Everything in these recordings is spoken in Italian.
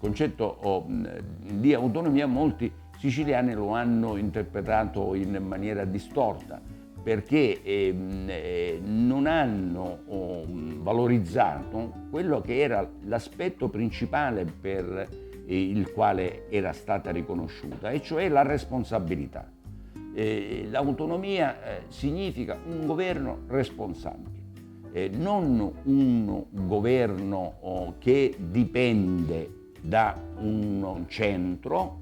concetto di autonomia molti siciliani lo hanno interpretato in maniera distorta, perché non hanno valorizzato quello che era l'aspetto principale per il quale era stata riconosciuta, e cioè la responsabilità. L'autonomia significa un governo responsabile, non un governo che dipende da un centro,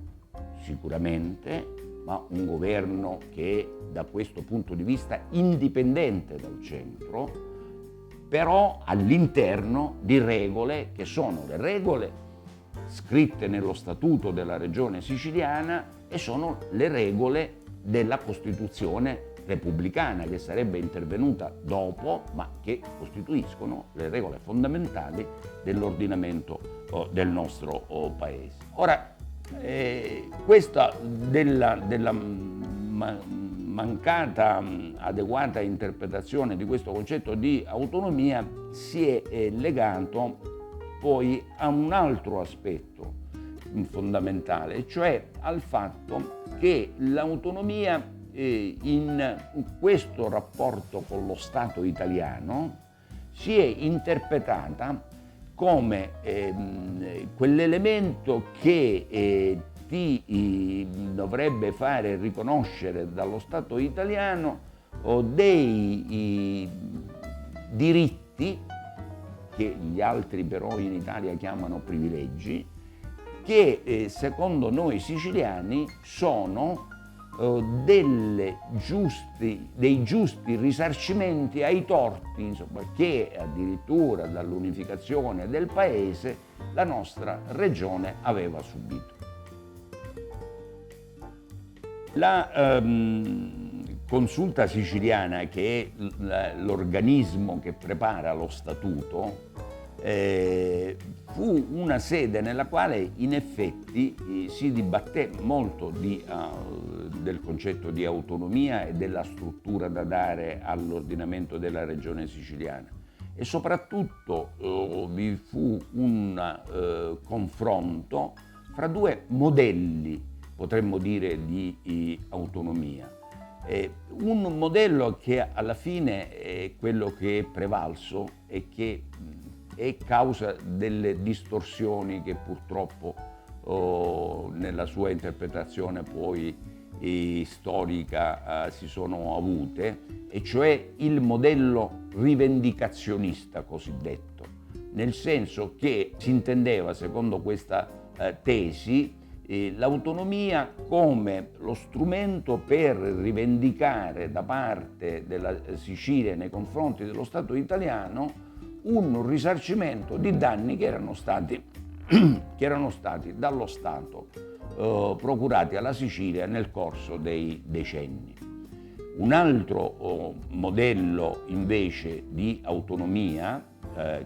sicuramente, ma un governo che da questo punto di vista indipendente dal centro, però all'interno di regole che sono le regole scritte nello statuto della regione siciliana e sono le regole della Costituzione repubblicana, che sarebbe intervenuta dopo, ma che costituiscono le regole fondamentali dell'ordinamento del nostro paese. Ora, questa della mancata adeguata interpretazione di questo concetto di autonomia si è legato poi a un altro aspetto fondamentale, cioè al fatto che l'autonomia in questo rapporto con lo Stato italiano si è interpretata come quell'elemento che ti dovrebbe fare riconoscere dallo Stato italiano dei diritti, che gli altri però in Italia chiamano privilegi, che secondo noi siciliani sono dei giusti risarcimenti ai torti, insomma, che addirittura dall'unificazione del paese la nostra regione aveva subito. La Consulta siciliana, che è l'organismo che prepara lo statuto, fu una sede nella quale in effetti si dibatté molto del concetto di autonomia e della struttura da dare all'ordinamento della regione siciliana, e soprattutto vi fu un confronto fra due modelli, potremmo dire, di autonomia. Un modello che alla fine è quello che è prevalso e che è causa delle distorsioni che purtroppo nella sua interpretazione poi storica si sono avute, e cioè il modello rivendicazionista cosiddetto, nel senso che si intendeva, secondo questa tesi, l'autonomia come lo strumento per rivendicare da parte della Sicilia nei confronti dello Stato italiano un risarcimento di danni che erano stati dallo Stato procurati alla Sicilia nel corso dei decenni. Un altro modello invece di autonomia,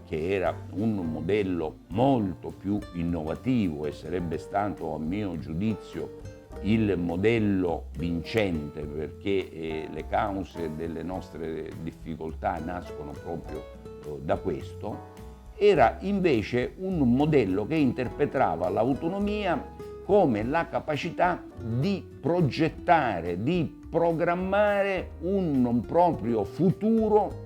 che era un modello molto più innovativo e sarebbe stato, a mio giudizio, il modello vincente, perché le cause delle nostre difficoltà nascono proprio da questo, era invece un modello che interpretava l'autonomia come la capacità di progettare, di programmare un proprio futuro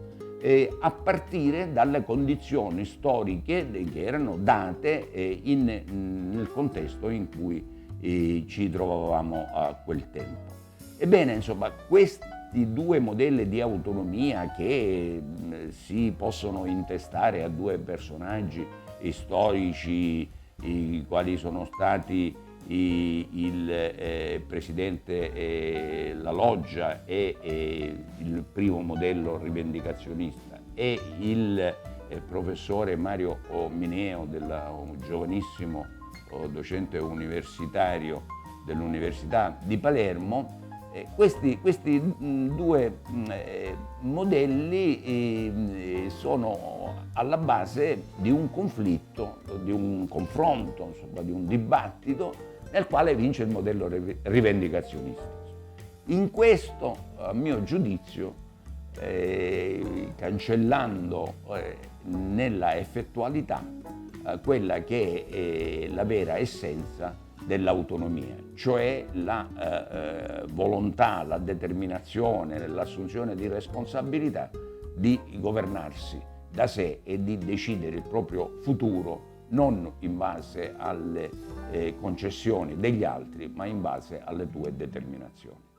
a partire dalle condizioni storiche che erano date nel contesto in cui ci trovavamo a quel tempo. Ebbene, insomma, questi due modelli di autonomia, che si possono intestare a due personaggi storici, i quali sono stati il presidente La Loggia e il primo modello rivendicazionista, e il professore Mario Mineo, un giovanissimo docente universitario dell'Università di Palermo. Questi due modelli sono alla base di un conflitto, di un confronto, insomma, di un dibattito nel quale vince il modello rivendicazionista. In questo, a mio giudizio, cancellando nella effettualità quella che è la vera essenza dell'autonomia, cioè la volontà, la determinazione, l'assunzione di responsabilità di governarsi da sé e di decidere il proprio futuro non in base alle concessioni degli altri, ma in base alle tue determinazioni.